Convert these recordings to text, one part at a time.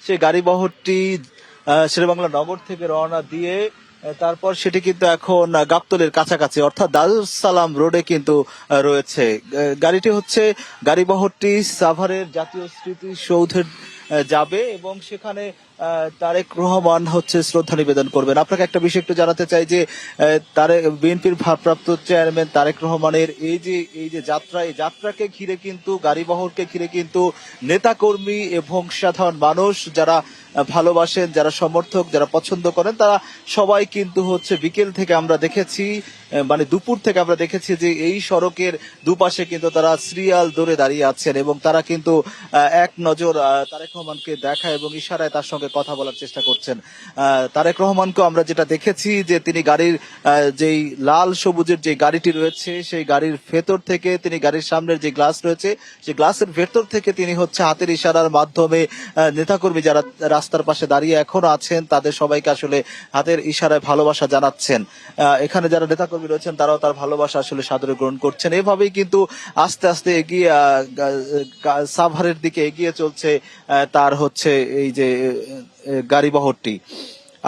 সেই গাড়িবহরটি শেরেবাংলা নগর থেকে রওনা দিয়ে তারপর সেটি কিন্তু এখন গাবতলীর কাছাকাছি অর্থাৎ দারুস সালাম রোডে কিন্তু রয়েছে। গাড়িটি হচ্ছে গাড়িবহরটি সাভারের জাতীয় স্মৃতিসৌধের যাবে এবং সেখানে তারেক রহমান হচ্ছে শ্রদ্ধা নিবেদন করবেন। আপনাকে একটা বিষয় একটু জানাতে চাই যে বিএনপির ভারপ্রাপ্ত চেয়ারম্যান তারেক রহমানের এই যে যাত্রা, এই যাত্রাকে ঘিরে কিন্তু গাড়িবহরকে ঘিরে কিন্তু নেতাকর্মী এবং সাধারণ মানুষ যারা ভালোবাসেন, যারা সমর্থক, যারা পছন্দ করেন, তারা সবাই কিন্তু হচ্ছে বিকেল থেকে আমরা দেখেছি, মানে দুপুর থেকে আমরা দেখেছি যে এই সড়কের দুপাশে কিন্তু তারা সিরিয়াল ধরে দাঁড়িয়ে আছেন এবং তারা কিন্তু এক নজর তারেক রহমানকে দেখা এবং ইশারায় তার সঙ্গে কথা বলার চেষ্টা করছেন। তারেক রহমানকে আমরা যেটা দেখেছি যে তিনি গাড়ির যেই লাল সবুজের যে গাড়িটি রয়েছে সেই গাড়ির ভেতর থেকে তিনি গাড়ির সামনের যে গ্লাস রয়েছে সেই গ্লাসের ভেতর থেকে তিনি হচ্ছে হাতের ইশারার মাধ্যমে নেতাকর্মী যারা রাস্তার পাশে দাঁড়িয়ে এখনো আছেন তাদের সবাইকে আসলে হাতের ইশারায় ভালোবাসা জানাচ্ছেন। এখানে যারা নেতাকর্মী রয়েছেন তারাও তার ভালোবাসা আসলে সাদরে গ্রহণ করছেন। এভাবেই কিন্তু আস্তে আস্তে এগিয়ে সাভারের দিকে এগিয়ে চলছে তার হচ্ছে এই যে গাড়িবহরটি।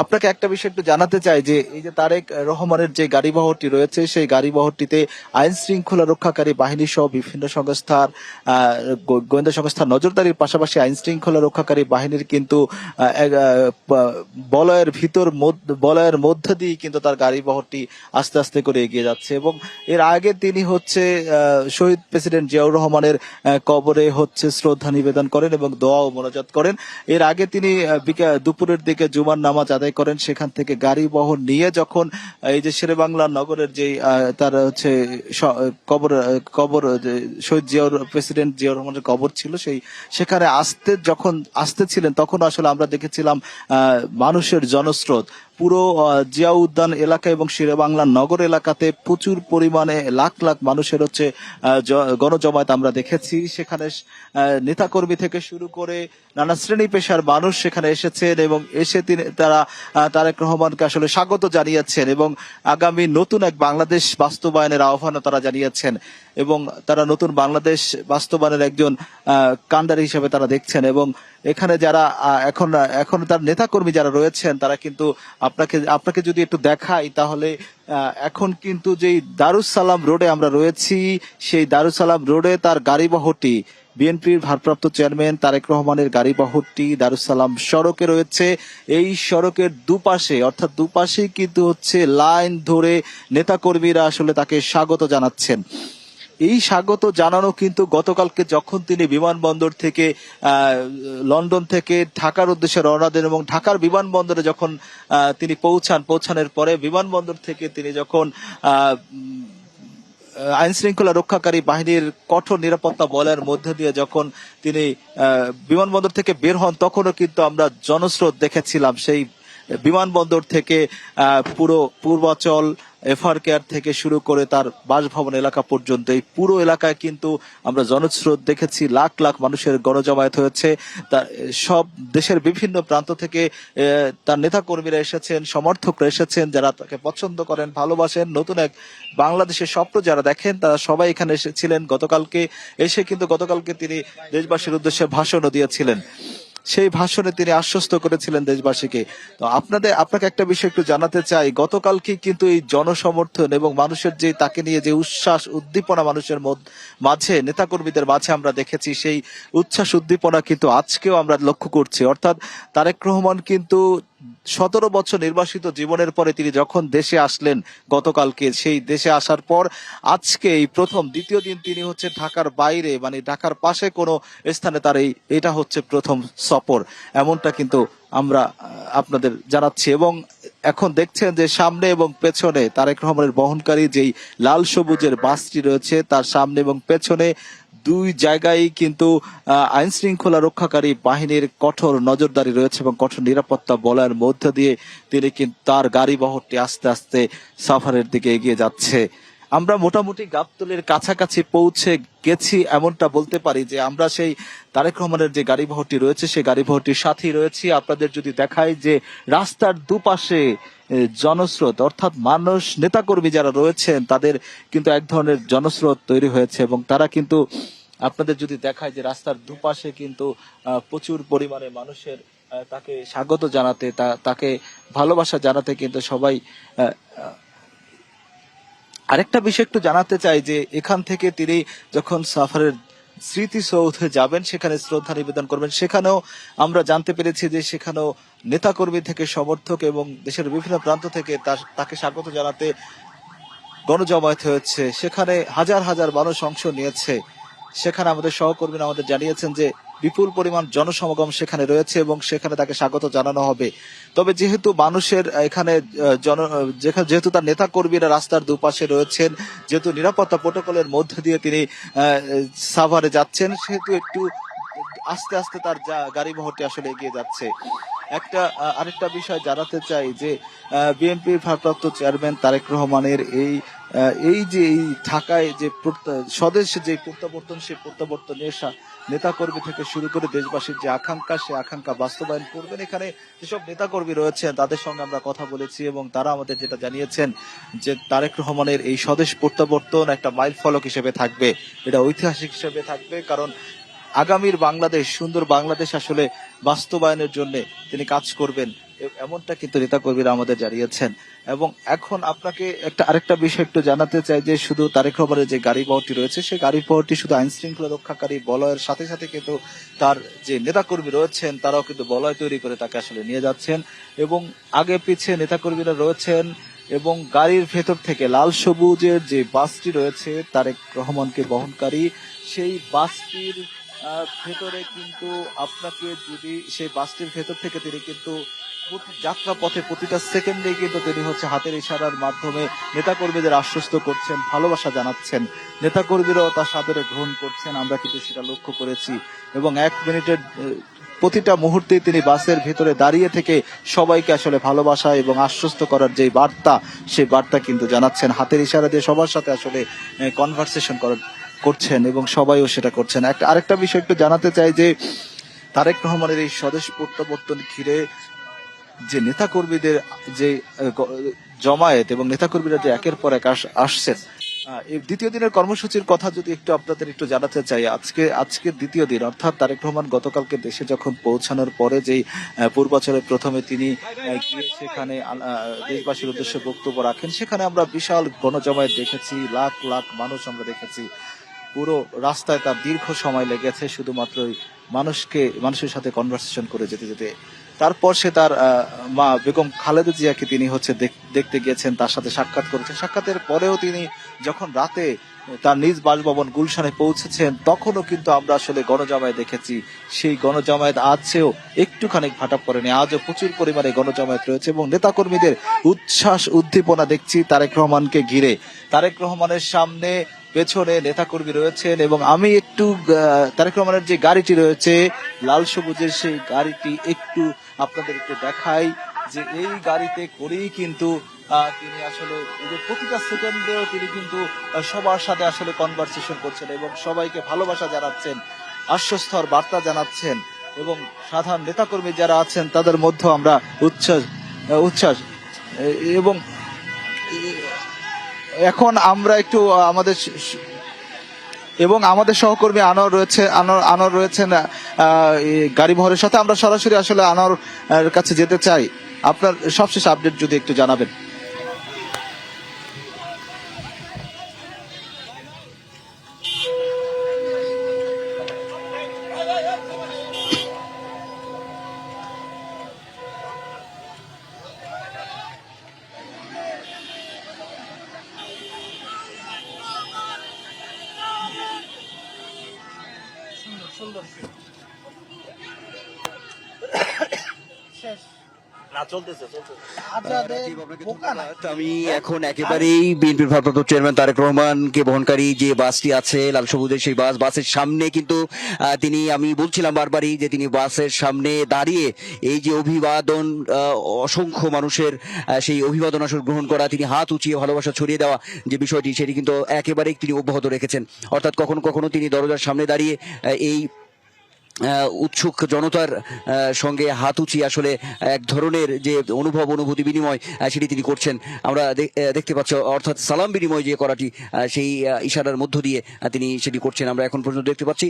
আপনাকে একটা বিষয় একটু জানাতে চাই যে এই যে তারেক রহমানের যে গাড়িবহরটি রয়েছে সেই গাড়িবহরটিতে আইন শৃঙ্খলা রক্ষাকারী বাহিনী সহ বিভিন্ন সংস্থার গোয়েন্দা সংস্থার নজরদারির পাশাপাশি আইন শৃঙ্খলা রক্ষাকারী বাহিনীর কিন্তু বলয়ের মধ্য দিয়ে কিন্তু তার গাড়িবহরটি আস্তে আস্তে করে এগিয়ে যাচ্ছে এবং এর আগে তিনি হচ্ছে শহীদ প্রেসিডেন্ট জিয়াউর রহমানের কবরে হচ্ছে শ্রদ্ধা নিবেদন করেন এবং দোয়া ও মোনাজাত করেন। এর আগে তিনি দুপুরের দিকে জুমার নামাজ আদায় করেন। সেখান থেকে গাড়িবহর নিয়ে যখন এই যে শেরেবাংলা নগরের যে তার হচ্ছে কবর শহীদ প্রেসিডেন্ট জিয়াউর রহমানের কবর ছিল সেখানে যখন আসতেছিলেন তখন আসলে আমরা দেখেছিলাম মানুষের জনস্রোত পুরো জিয়া উদ্যান এলাকা এবং শেরেবাংলা নগর এলাকাতে প্রচুর পরিমাণে লাখ লাখ মানুষের হচ্ছে গণজমায়েত আমরা দেখেছি। সেখানে নেতাকর্মী থেকে শুরু করে নানা শ্রেণী পেশার মানুষ সেখানে এসেছেন এবং এসে তারা তারেক রহমানকে আসলে স্বাগত জানিয়েছেন এবং আগামী নতুন এক বাংলাদেশ বাস্তবায়নের আহ্বানও তারা জানিয়েছেন এবং তারা নতুন বাংলাদেশ বাস্তবায়নের একজন কান্ডারি হিসেবে তারা দেখছেন এবং এখানে যারা এখন তার নেতাকর্মী যারা রয়েছেন তারা কিন্তু আপনাকে যদি একটু দেখাই তাহলে এখন কিন্তু যেই দারুস সালাম রোডে আমরা রয়েছি সেই দারুস সালাম রোডে তার গাড়িবহরটি বিএনপির ভারপ্রাপ্ত চেয়ারম্যান তারেক রহমানের গাড়িবহরটি দারুস সালাম সড়কে রয়েছে। এই সড়কের দুপাশে অর্থাৎ দুপাশেই কিন্তু হচ্ছে লাইন ধরে নেতাকর্মীরা আসলে তাকে স্বাগত জানাচ্ছেন। এই স্বাগত জানানো কিন্তু গতকালকে যখন তিনি বিমানবন্দর থেকে লন্ডন থেকে ঢাকার উদ্দেশ্যে রওনা দেন এবং ঢাকার বিমানবন্দরে যখন তিনি পৌঁছানোর পরে বিমানবন্দর থেকে তিনি যখন আইন শৃঙ্খলা রক্ষাকারী বাহিনীর কঠোর নিরাপত্তা বলয়ের মধ্যে দিয়ে যখন তিনি বিমানবন্দর থেকে বের হন তখনও কিন্তু আমরা জনস্রোত দেখেছিলাম। সেই বিমানবন্দর থেকে পুরো পূর্বাচল এফআর কেয়ার থেকে শুরু করে তার বাসভবন এলাকা পর্যন্ত এই পুরো এলাকায় কিন্তু আমরা জনস্রোত দেখেছি। লাখ লাখ মানুষের গণজমায়েত হয়েছে। তার সব দেশের বিভিন্ন প্রান্ত থেকে তার নেতা কর্মীরা এসেছেন, সমর্থকরা এসেছেন, যারা তাকে পছন্দ করেন, ভালোবাসেন, নতুন এক বাংলাদেশের স্বপ্ন যারা দেখেন তারা সবাই এখানে এসেছিলেন। গতকালকে তিনি দেশবাসীর উদ্দেশ্যে ভাষণও দিয়েছিলেন। সেই ভাষণে তিনি আশ্বস্ত করেছিলেন দেশবাসীকে। তো আপনাকে একটা বিষয় একটু জানাতে চাই, গতকালকে কিন্তু এই জনসমর্থন এবং মানুষের যে তাকে নিয়ে যে উচ্ছ্বাস উদ্দীপনা মানুষের মাঝে নেতাকর্মীদের মাঝে আমরা দেখেছি, সেই উচ্ছ্বাস উদ্দীপনা কিন্তু আজকেও আমরা লক্ষ্য করছি। অর্থাৎ তারেক রহমান কিন্তু 17 বছর নির্বাসিত জীবনের পরে তিনি যখন দেশে আসলেন গতকালকে, সেই দেশে আসার পর আজকে এই প্রথম দ্বিতীয় দিন তিনি হচ্ছে ঢাকার বাইরে মানে ঢাকার পাশে কোনো স্থানে তার এটা হচ্ছে প্রথম সফর, এমনটা কিন্তু আমরা আপনাদের জানাচ্ছি। এবং এখন দেখছেন যে সামনে এবং পেছনে তারেক রহমানের বহনকারী যেই লাল সবুজের বাসটি রয়েছে তার সামনে এবং পেছনে দুই জায়গায় কিন্তু আইন শৃঙ্খলা রক্ষাকারী বাহিনীর কঠোর নজরদারি রয়েছে এবং কঠোর নিরাপত্তা বলয়ের মধ্য দিয়ে তিনি কিন্তু তার গাড়িবহরটি আস্তে আস্তে সাভারের দিকে এগিয়ে যাচ্ছে। আমরা মোটামুটি গাবতলীর কাছাকাছি পৌঁছে গেছি এমনটা বলতে পারি যে আমরা সেই তারেক রহমানের যে গাড়িবহরটি রয়েছে সেই গাড়িবহরটির সাথেই রয়েছি। আপনাদের যদি দেখায় যে রাস্তার দুপাশে জনস্রোত অর্থাৎ মানুষ নেতাকর্মী যারা রয়েছেন তাদের কিন্তু এক ধরনের জনস্রোত তৈরি হয়েছে এবং তারা কিন্তু আপনাদের যদি দেখায় যে রাস্তার দুপাশে কিন্তু প্রচুর পরিমাণে মানুষের তাকে স্বাগত জানাতে, তাকে ভালোবাসা জানাতে কিন্তু সবাই। আরেকটা বিষয় একটু জানাতে চাই যে এখান থেকে তিনি যখন সাফারের স্মৃতিসৌধে যাবেন, সেখানে শ্রদ্ধা নিবেদন করবেন, সেখানেও আমরা জানতে পেরেছি যে সেখানেও নেতাকর্মী থেকে সমর্থক এবং দেশের বিভিন্ন প্রান্ত থেকে তাকে স্বাগত জানাতে গণজমায়েত হয়েছে। সেখানে হাজার হাজার মানুষ অংশ নিয়েছে। সেখানে আমাদের সহকর্মীরা আমাদের জানিয়েছেন যে বিপুল পরিমাণ জনসমাগম সেখানে রয়েছে এবং সেখানে তাকে স্বাগত জানানো হবে। তবে যেহেতু মানুষের এখানে যেহেতু তার নেতা কর্মীরা রাস্তার দুপাশে রয়েছেন, যেহেতু নিরাপত্তা প্রোটোকলের মধ্যে দিয়ে তিনি সাভারে যাচ্ছেন, সেহেতু একটু আস্তে আস্তে তার গাড়ি বহরটি আসলে এগিয়ে যাচ্ছে। আরেকটা বিষয় জানাতে চাই যে বিএনপির ভারপ্রাপ্ত চেয়ারম্যান তারেক রহমানের এই যে এই ঢাকায় যে স্বদেশে যে প্রত্যাবর্তন, সেই প্রত্যাবর্তনের নেতাকর্মী থেকে শুরু করে দেশবাসীর যে আকাঙ্ক্ষা, সে আকাঙ্ক্ষা বাস্তবায়ন করবেন। এখানে যেসব নেতাকর্মী রয়েছেন তাদের সঙ্গে আমরা কথা বলেছি এবং তারা আমাদের যেটা জানিয়েছেন যে তারেক রহমানের এই স্বদেশ প্রত্যাবর্তন একটা মাইল ফলক হিসেবে থাকবে, এটা ঐতিহাসিক হিসেবে থাকবে। কারণ আগামীর বাংলাদেশ, সুন্দর বাংলাদেশ আসলে বাস্তবায়নের জন্য তিনি কাজ করবেন, এমনটা কিন্তু নেতাকর্মীরা আমাদের জানিয়েছেন। এবং এখন আপনাকে আরেকটা বিষয় একটু জানাতে চাই যে শুধু তারেক রহমানের যে গাড়ি বহরটি রয়েছে, সেই গাড়ি বহরটি শুধু আইন শৃঙ্খলা রক্ষাকারী বলয়ের সাথে সাথে কিন্তু তার যে নেতাকর্মী রয়েছেন তারাও কিন্তু বলয় তৈরি করে তাকে আসলে নিয়ে যাচ্ছেন এবং আগে পিছিয়ে নেতাকর্মীরা রয়েছেন। এবং গাড়ির ভেতর থেকে লাল সবুজের যে বাসটি রয়েছে তারেক রহমানকে বহনকারী, সেই বাসটির ভেতরে কিন্তু আপনাকে যদি সেই বাসটির ভেতর থেকে তিনি কিন্তু যাত্রা পথে প্রতিটা সেকেন্ডে কিন্তু তিনি হাতের ইশারার মাধ্যমে নেতাকর্মীদের আশ্বস্ত করছেন, ভালোবাসা জানাচ্ছেন। নেতাকর্মীরাও তার সাদরে গ্রহণ করছেন, আমরা কিন্তু সেটা লক্ষ্য করেছি। এবং 1 মিনিটের প্রতিটা মুহূর্তে তিনি বাসের ভেতরে দাঁড়িয়ে থেকে সবাইকে আসলে ভালোবাসা এবং আশ্বস্ত করার যে বার্তা, সেই বার্তা কিন্তু জানাচ্ছেন। হাতের ইশারা দিয়ে সবার সাথে আসলে কনভারসেশন করছেন এবং সবাইও সেটা করছেন। আরেকটা বিষয় একটু জানাতে চাই যে তারেক রহমানের এই স্বদেশ প্রত্যাবর্তন ঘিরে যে নেতাকর্মীদের যে জমায়েত এবং নেতাকর্মীরা যে একের পর এক আসছেন, এই দ্বিতীয় দিনের কর্মসূচির কথা যদি আপনাদের একটু জানাতে চাই। আজকে দ্বিতীয় দিন, অর্থাৎ তারেক রহমান গতকালকে দেশে যখন পৌঁছানোর পরে যেই পূর্বাচলে প্রথমে তিনি গিয়ে সেখানে দেশবাসীর উদ্দেশ্যে বক্তব্য রাখেন, সেখানে আমরা বিশাল গণজমায়েত দেখেছি, লাখ লাখ মানুষ আমরা দেখেছি। পুরো রাস্তায় তার দীর্ঘ সময় লেগেছে শুধুমাত্র মানুষের সাথে কনভারসেশন করে যেতে যেতে। তারপর সে তার মা বেগম খালেদা জিয়াকে তিনি দেখতে গিয়েছেন, তার সাথে সাক্ষাৎ করেছেন। সাক্ষাতের পরেও তিনি যখন রাতে তার নিজ বাসভবন গুলশানে পৌঁছেছেন, তখনও কিন্তু আমরা আসলে গণজমায়েত দেখেছি। সেই গণজমায়েত আজও একটুখানি ভাটা পড়েনি, আজও প্রচুর পরিমাণে গণজমায়েত রয়েছে এবং নেতাকর্মীদের উচ্ছ্বাস উদ্দীপনা দেখছি তারেক রহমানকে ঘিরে। তারেক রহমানের সামনে পেছনে নেতাকর্মী রয়েছেন এবং আমি একটু তারেক রহমানের যে গাড়িটি রয়েছে লাল সবুজের, সেই গাড়িটি একটু আপনাদের একটু দেখাই যে এই গাড়িতে করেই কিন্তু তিনি আসলে প্রতিটা সেকেন্ডেও তিনি কিন্তু সবার সাথে আসলে কনভারসেশন করছেন এবং সবাইকে ভালোবাসা জানাচ্ছেন, আশ্বস্তর বার্তা জানাচ্ছেন এবং সাধারণ নেতাকর্মী যারা আছেন তাদের মধ্যেও আমরা উচ্ছ্বাস এবং এখন আমরা একটু আমাদের সহকর্মী আনোয়ার রয়েছেন গাড়ি বহরের সাথে। আমরা সরাসরি আসলে আনোয়ার কাছে যেতে চাই। আপনার সবশেষ আপডেট যদি একটু জানাবেন। আমি এখন একেবারেই বিএনপির ভারপ্রাপ্ত চেয়ারম্যান তারেক রহমানকে বহনকারী যে বাসটি আছে লাল সবুজের, সেই বাসের সামনে কিন্তু আমি বলছিলাম বারবারই যে তিনি বাসের সামনে দাঁড়িয়ে এই যে অভিবাদন, অসংখ্য মানুষের সেই অভিবাদন আসলে গ্রহণ করা, তিনি হাত উঁচিয়ে ভালোবাসা ছড়িয়ে দেওয়া যে বিষয়টি, সেটি কিন্তু একেবারেই তিনি অব্যাহত রেখেছেন। অর্থাৎ কখনো কখনো তিনি দরজার সামনে দাঁড়িয়ে এই উৎসুক জনতার সঙ্গে হাত উঁচিয়ে আসলে এক ধরনের যে অনুভূতি বিনিময় সেটি তিনি করছেন আমরা দেখতে পাচ্ছি, অর্থাৎ সালাম বিনিময় যে করাটি সেই ইশারার মধ্য দিয়ে তিনি সেটি করছেন। আমরা এখন পর্যন্ত দেখতে পাচ্ছি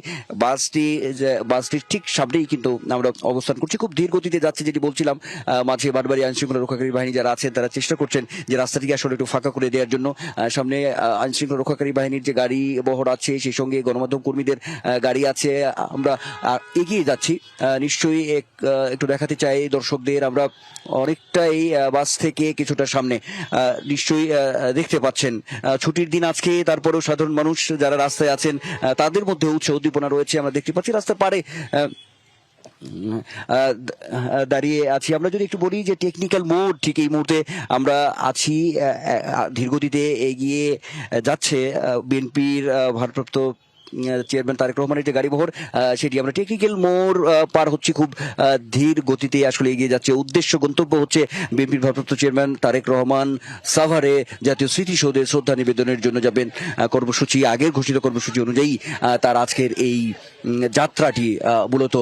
বাসটির ঠিক সামনেই কিন্তু আমরা অবস্থান করছি, খুব ধীর গতিতে যাচ্ছে যেটি বলছিলাম। মাঝে বারবারই আইন শৃঙ্খলা রক্ষাকারী বাহিনী যারা আছেন তারা চেষ্টা করছেন যে রাস্তাটিকে আসলে একটু ফাঁকা করে দেওয়ার জন্য। সামনে আইন শৃঙ্খলা রক্ষাকারী বাহিনীর যে গাড়ি বহর আছে, সেই সঙ্গে গণমাধ্যম কর্মীদের গাড়ি আছে। আমরা এগিয়ে যাচ্ছি। নিশ্চয়ই একটু দেখাতে চাই দর্শকদের, আমরা অনেকটাই বাস থেকে কিছুটা সামনে নিশ্চয়ই দেখতে পাচ্ছেন ছুটির দিন আজকে, তারপরেও সাধারণ মানুষ যারা রাস্তায় আছেন তাদের মধ্যে উৎসাহ উদ্দীপনা রয়েছে। আমরা দেখতে পাচ্ছি রাস্তার পাড়ে দাঁড়িয়ে আছি। আমরা যদি একটু বলি যে টেকনিক্যাল মোড, ঠিক এই মুহূর্তে আমরা আছি, ধীরগতিতে এগিয়ে যাচ্ছে বিএনপির ভারপ্রাপ্ত চেয়ারম্যান তারেক রহমানের যে গাড়ি বহর, সেটি আমরা টেকনিক্যাল মোড় পার হচ্ছি, খুব ধীর গতিতে আসলে এগিয়ে যাচ্ছে। উদ্দেশ্য গন্তব্য হচ্ছে বিএনপির ভারপ্রাপ্ত চেয়ারম্যান তারেক রহমান সাভারে জাতীয় স্মৃতিসৌধে শ্রদ্ধা নিবেদনের জন্য যাবেন। কর্মসূচি, আগের ঘোষিত কর্মসূচি অনুযায়ী তার আজকের এই যাত্রাটি মূলত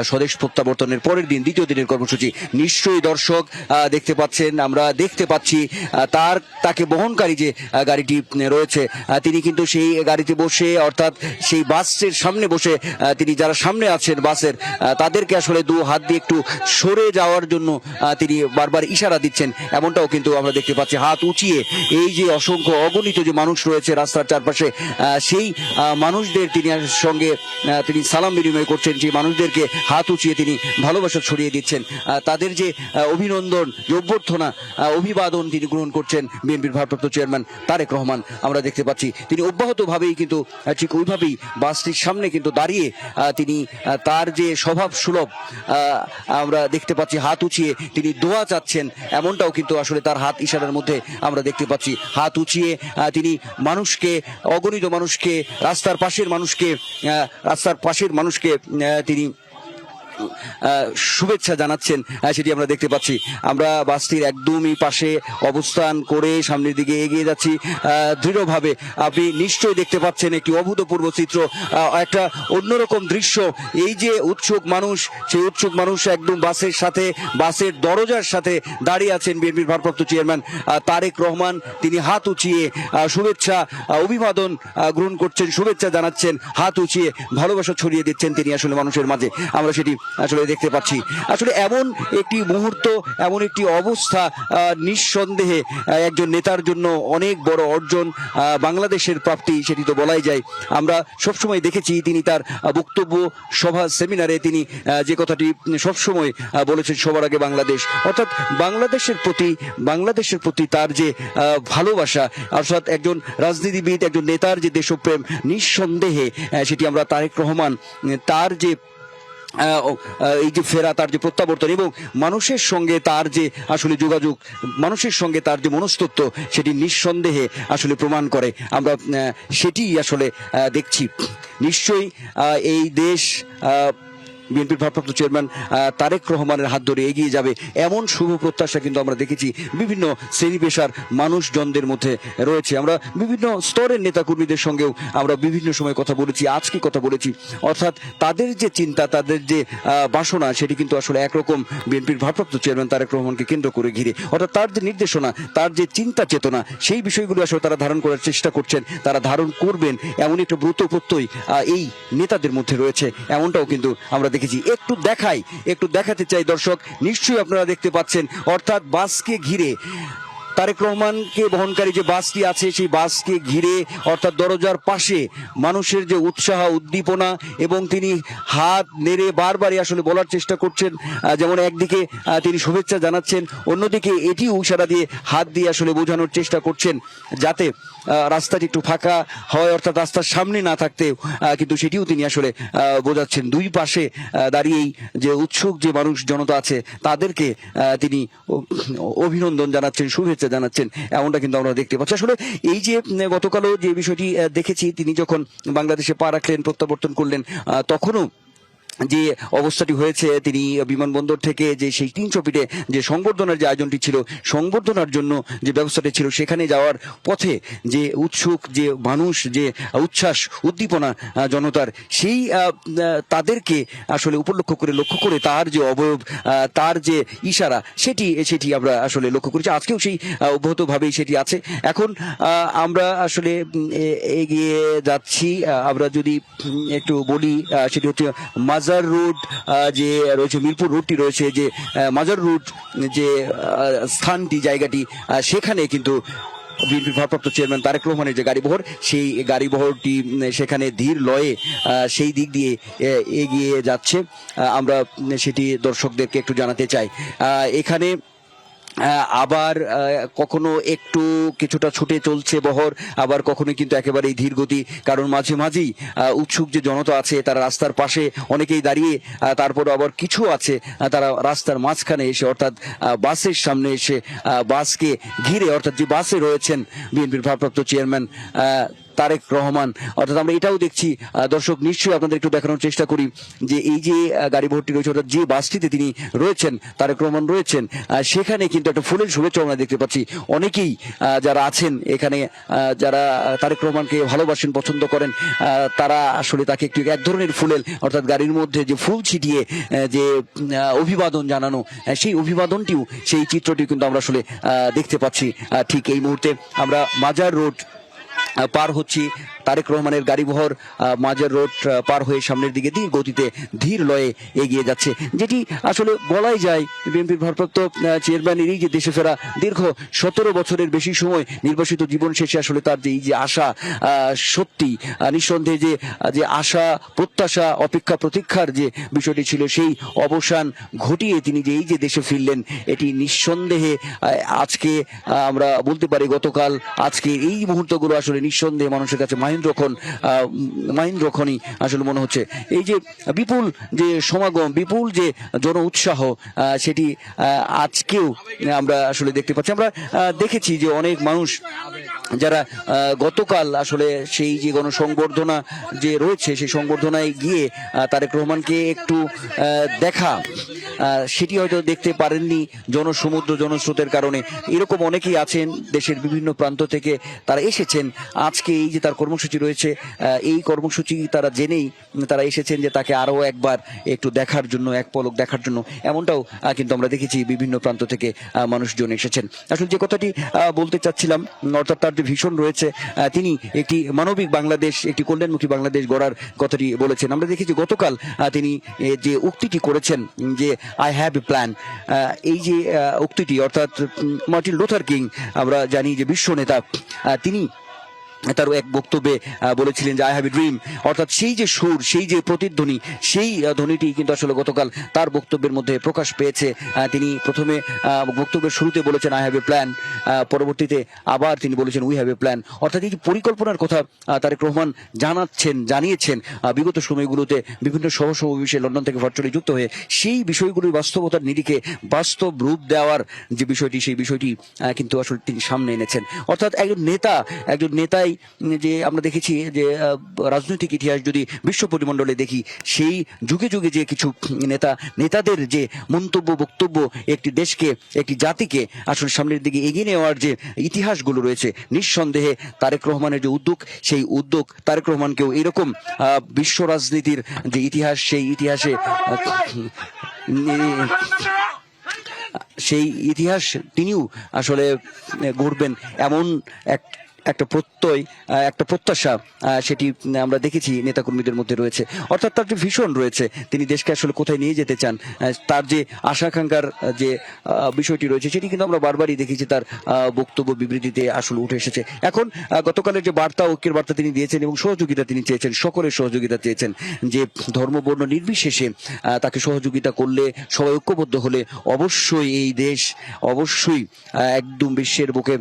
স্বদেশ প্রত্যাবর্তনের পরের দিন, দ্বিতীয় দিনের কর্মসূচি। নিশ্চয়ই দর্শক দেখতে পাচ্ছেন, আমরা দেখতে পাচ্ছি তাকে বহনকারী যে গাড়িটি রয়েছে তিনি কিন্তু সেই গাড়িতে বসে, অর্থাৎ সেই বাসের সামনে বসে তিনি যারা সামনে আছেন বাসের তাদেরকে আসলে দু হাত দিয়ে একটু সরে যাওয়ার জন্য তিনি বারবার ইশারা দিচ্ছেন। এমনটাও কিন্তু আমরা দেখতে পাচ্ছি, হাত উঁচিয়ে এই যে অসংখ্য অগণিত যে মানুষ রয়েছে রাস্তার চারপাশে, সেই মানুষদের তিনি সঙ্গে তিনি সালাম বিনিময় করছেন। যে মানুষদেরকে হাত উঁচিয়ে তিনি ভালোবাসা ছড়িয়ে দিচ্ছেন, তাদের যে অভিনন্দন, যে অভ্যর্থনা, অভিবাদন তিনি গ্রহণ করছেন বিএনপির ভারপ্রাপ্ত চেয়ারম্যান তারেক রহমান। আমরা দেখতে পাচ্ছি তিনি অব্যাহতভাবেই কিন্তু ঠিক ওইভাবেই বাসটির সামনে কিন্তু দাঁড়িয়ে তিনি তার যে স্বভাব সুলভ, আমরা দেখতে পাচ্ছি হাত উঁচিয়ে তিনি দোয়া চাচ্ছেন। এমনটাও কিন্তু আসলে তার হাত ইশারার মধ্যে আমরা দেখতে পাচ্ছি। হাত উঁচিয়ে তিনি মানুষকে, অগণিত মানুষকে, রাস্তার পাশের মানুষকে তিনি শুভেচ্ছা জানাচ্ছেন, সেটি আমরা দেখতে পাচ্ছি। আমরা বাসটির একদমই পাশে অবস্থান করে সামনের দিকে এগিয়ে যাচ্ছি দৃঢ়ভাবে। আপনি নিশ্চয়ই দেখতে পাচ্ছেন একটি অভূতপূর্ব চিত্র, একটা অন্যরকম দৃশ্য। এই যে উৎসুক মানুষ, সেই উৎসুক মানুষ একদম বাসের সাথে, বাসের দরজার সাথে দাঁড়িয়ে আছেন বিএনপির ভারপ্রাপ্ত চেয়ারম্যান তারেক রহমান। তিনি হাত উঁচিয়ে শুভেচ্ছা, অভিবাদন গ্রহণ করছেন, শুভেচ্ছা জানাচ্ছেন, হাত উঁচিয়ে ভালোবাসা ছড়িয়ে দিচ্ছেন তিনি আসলে মানুষের মাঝে। আমরা সেটি আসলে দেখতে পাচ্ছি। আসলে এমন একটি মুহূর্ত, এমন একটি অবস্থা নিঃসন্দেহে একজন নেতার জন্য অনেক বড় অর্জন, বাংলাদেশের প্রাপ্তি, সেটি তো বলাই যায়। আমরা সবসময় দেখেছি তিনি তার বক্তব্য, সভা, সেমিনারে তিনি যে কথাটি সবসময় বলেছেন, সবার আগে বাংলাদেশ, অর্থাৎ বাংলাদেশের প্রতি তার যে ভালোবাসা, অর্থাৎ একজন রাজনীতিবিদ, একজন নেতার যে দেশপ্রেম, নিঃসন্দেহে সেটি আমরা তারেক রহমান তার যে এই যে ফেরা, তার যে প্রত্যাবর্তন এবং মানুষের সঙ্গে তার যে আসলে যোগাযোগ, মানুষের সঙ্গে তার যে মনস্তত্ব, সেটি নিঃসন্দেহে আসলে প্রমাণ করে। আমরা সেটি আসলে দেখছি। নিশ্চয়ই এই দেশ বিএনপির ভারপ্রাপ্ত চেয়ারম্যান তারেক রহমানের হাত ধরে এগিয়ে যাবে, এমন শুভ প্রত্যাশা কিন্তু আমরা দেখেছি বিভিন্ন শ্রেণী পেশার মানুষজনদের মধ্যে রয়েছে। আমরা বিভিন্ন স্তরের নেতাকর্মীদের সঙ্গেও আমরা বিভিন্ন সময় কথা বলেছি, আজকে কথা বলেছি, অর্থাৎ তাদের যে চিন্তা, তাদের যে বাসনা, সেটি কিন্তু আসলে একরকম বিএনপির ভারপ্রাপ্ত চেয়ারম্যান তারেক রহমানকে কেন্দ্র করে ঘিরে, অর্থাৎ তার যে নির্দেশনা, তার যে চিন্তা চেতনা, সেই বিষয়গুলো আসলে তারা ধারণ করার চেষ্টা করছেন, তারা ধারণ করবেন, এমন একটা ব্রত প্রত্যয় এই নেতাদের মধ্যে রয়েছে। এমনটাও কিন্তু আমরা দেখেছি। একটু দেখাতে চাই দর্শক, নিশ্চয়ই আপনারা দেখতে পাচ্ছেন, অর্থাৎ বাসকে ঘিরে, তারেক রহমানকে বহনকারী যে বাসটি আছে, সেই বাসকে ঘিরে, অর্থাৎ দরজার পাশে মানুষের যে উৎসাহ, উদ্দীপনা, এবং তিনি হাত নেড়ে বারবারই আসলে বলার চেষ্টা করছেন, যেমন একদিকে তিনি শুভেচ্ছা জানাচ্ছেন, অন্যদিকে এটি ইশারা দিয়ে, হাত দিয়ে আসলে বোঝানোর চেষ্টা করছেন যাতে রাস্তাটি একটু ফাঁকা হয়, অর্থাৎ রাস্তার সামনে না থাকতে, কিন্তু সেটিও তিনি আসলে বোঝাচ্ছেন। দুই পাশে দাঁড়িয়েই যে উৎসুক যে মানুষ জনতা আছে তাদেরকে তিনি অভিনন্দন জানাচ্ছেন, শুভেচ্ছা জানাচ্ছেন, এমনটা কিন্তু আমরা দেখতে পাচ্ছি। আসলে এই যে গতকালও যে বিষয়টি দেখেছি, তিনি যখন বাংলাদেশে পা রাখলেন, প্রত্যাবর্তন করলেন, তখনও যে অবস্থাটি হয়েছে, তিনি বিমানবন্দর থেকে যে সেই 300 ফিটে যে সংবর্ধনার যে আয়োজনটি ছিল, সংবর্ধনার জন্য যে ব্যবস্থাটি ছিল, সেখানে যাওয়ার পথে যে উৎসুক যে মানুষ, যে উচ্ছ্বাস উদ্দীপনা জনতার, সেই তাদেরকে আসলে লক্ষ্য করে তার যে অবয়ব, তার যে ইশারা, সেটি আমরা আসলে লক্ষ্য করেছি। আজকেও সেই অব্যাহতভাবেই সেটি আছে। এখন আমরা আসলে এগিয়ে যাচ্ছি। আমরা যদি একটু বলি, সেটি হচ্ছে মাজার রোড, যে রয়েছে মিরপুর রোডটি রয়েছে, যে মাজার রোড যে স্থানটি, জায়গাটি, সেখানে কিন্তু বিএনপির ভারপ্রাপ্ত চেয়ারম্যান তারেক রহমানের যে গাড়িবহর, সেই গাড়িবহরটি সেখানে ধীর লয়ে সেই দিক দিয়ে এগিয়ে যাচ্ছে। আমরা সেটি দর্শকদেরকে একটু জানাতে চাই। এখানে আবার কখনো একটু কিছুটা ছুটে চলছে বহর, আবার কখনো কিন্তু একেবারেই ধীর গতি, কারণ মাঝে মাঝেই উৎসুক যে জনতা আছে তারা রাস্তার পাশে অনেকেই দাঁড়িয়ে, তারপর আবার কিছু আছে তারা রাস্তার মাঝখানে এসে, অর্থাৎ বাসের সামনে এসে বাসকে ঘিরে, অর্থাৎ যে বাসে রয়েছেন বিএনপির ভারপ্রাপ্ত চেয়ারম্যান তারেক রহমান। অর্থাৎ আমরা এটাও দেখছি, দর্শক নিশ্চয়ই আপনাদের একটু দেখানোর চেষ্টা করি যে এই যে গাড়ি ভর্তি রয়েছে, অর্থাৎ যে বাসটিতে তিনি রয়েছেন, তারেক রহমান রয়েছেন, সেখানে কিন্তু একটা ফুলের শুভেচ্ছা আমরা দেখতে পাচ্ছি। অনেকেই যারা আছেন এখানে, যারা তারেক রহমানকে ভালোবাসেন, পছন্দ করেন, তারা আসলে তাকে একটু এক ধরনের ফুলের, অর্থাৎ গাড়ির মধ্যে যে ফুল ছিটিয়ে যে অভিবাদন জানানো, সেই অভিবাদনটিও, সেই চিত্রটি কিন্তু আমরা আসলে দেখতে পাচ্ছি। ঠিক এই মুহূর্তে আমরা মাজার রোড পার হচ্ছি। তারেক রহমানের গাড়িবহর মাজার রোড পার হয়ে সামনের দিকে ধীর গতিতে, ধীর লয়ে এগিয়ে যাচ্ছে, যেটি আসলে বলাই যায় বিএনপির ভারপ্রাপ্ত চেয়ারম্যানেরই যে দেশে ফেরা, দীর্ঘ 17 বছরের বেশি সময় নির্বাসিত জীবন শেষে আসলে তার যে এই যে আশা, সত্যি নিঃসন্দেহে যে আশা, প্রত্যাশা, অপেক্ষা, প্রতীক্ষার যে বিষয়টি ছিল, সেই অবসান ঘটিয়ে তিনি যে এই যে দেশে ফিরলেন, এটি নিঃসন্দেহে আজকে আমরা বলতে পারি, গতকাল আজকে এই মুহূর্তগুলো আসলে নিঃসন্দেহে মানুষের কাছে মাহেন্দ্রক্ষণই আসলে মনে হচ্ছে। এই যে বিপুল যে সমাগম, বিপুল যে জন উৎসাহ, সেটি আজকেও আমরা আসলে দেখতে পাচ্ছি। আমরা দেখেছি যে অনেক মানুষ যারা গতকাল আসলে সেই যে গণসংবর্ধনা যে রয়েছে, সেই সংবর্ধনায় গিয়ে তারেক রহমানকে একটু দেখা, সেটি হয়তো দেখতে পারেননি জনসমুদ্র, জনস্রোতের কারণে। এরকম অনেকেই আছেন দেশের বিভিন্ন প্রান্ত থেকে, তারা এসেছেন আজকে এই যে তার কর্মসূচি রয়েছে, এই কর্মসূচি তারা জেনেই তারা এসেছেন যে তাকে আরো একবার একটু দেখার জন্য, এক পলক দেখার জন্য। এমনটাও কিন্তু আমরা দেখেছি বিভিন্ন প্রান্ত থেকে মানুষজন এসেছেন। আসলে যে কথাটি বলতে চাচ্ছিলাম, অর্থাৎ তার যে ভীষণ রয়েছে, তিনি একটি মানবিক বাংলাদেশ, একটি কল্যাণমুখী বাংলাদেশ গড়ার কথাটি বলেছেন। আমরা দেখেছি গতকাল তিনি যে উক্তিটি করেছেন যে আই হ্যাভ এ প্ল্যান, এই যে উক্তিটি, অর্থাৎ মার্টিন লুথার কিং, আমরা জানি যে বিশ্ব নেতা, তিনি তার এক বক্তব্যে বলেছিলেন যে আই হ্যাভ এ ড্রিম, অর্থাৎ সেই যে সুর, সেই যে প্রতিধ্বনি, সেই ধ্বনিটি কিন্তু আসলে গতকাল তার বক্তব্যের মধ্যে প্রকাশ পেয়েছে। তিনি প্রথমে বক্তব্যের শুরুতে বলেছেন আই হ্যাভ এ প্ল্যান, পরবর্তীতে আবার তিনি বলেছেন উই হ্যাভ এ প্ল্যান। অর্থাৎ এই যে পরিকল্পনার কথা তারেক রহমান জানিয়েছেন বিগত সময়গুলোতে বিভিন্ন সমাবেশে লন্ডন থেকে ভার্চুয়ালি যুক্ত হয়ে, সেই বিষয়গুলির বাস্তবতার নিরিখে বাস্তব রূপ দেওয়ার যে বিষয়টি, সেই বিষয়টি কিন্তু আসলে তিনি সামনে এনেছেন। অর্থাৎ একজন নেতাই, যে আমরা দেখেছি যে রাজনৈতিক ইতিহাস যদি বিশ্ব পরিমণ্ডলে দেখি, সেই যুগে যুগে যে কিছু নেতাদের যে মন্তব্য, বক্তব্য, একটি দেশকে, একটি জাতিকে আসলে সামনের দিকে এগিয়ে নেওয়ার যে ইতিহাসগুলো রয়েছে, নিঃসন্দেহে তারেক রহমানের যে উদ্যোগ, সেই উদ্যোগ তারেক রহমানকেও এরকম বিশ্ব রাজনীতির যে ইতিহাস, সেই ইতিহাস তিনিও আসলে গড়বেন, এমন একটা প্রত্যয়, একটা প্রত্যাশা, সেটি আমরা দেখেছি নেতাকর্মীদের মধ্যে রয়েছে। অর্থাৎ তার যে ভীষণ রয়েছে, তিনি দেশকে আসলে কোথায় নিয়ে যেতে চান, তার যে আশাকাঙ্ক্ষার যে বিষয়টি রয়েছে, সেটি কিন্তু আমরা বারবারই দেখেছি তার বক্তব্য, বিবৃতিতে আসলে উঠে এসেছে। এখন গতকালের যে বার্তা, ঐক্যের বার্তা তিনি দিয়েছেন এবং সহযোগিতা তিনি চেয়েছেন, সকলের সহযোগিতা চেয়েছেন, যে ধর্ম বর্ণ নির্বিশেষে তাকে সহযোগিতা করলে, সবাই ঐক্যবদ্ধ হলে অবশ্যই এই দেশ অবশ্যই একদম বিশ্বের বুকে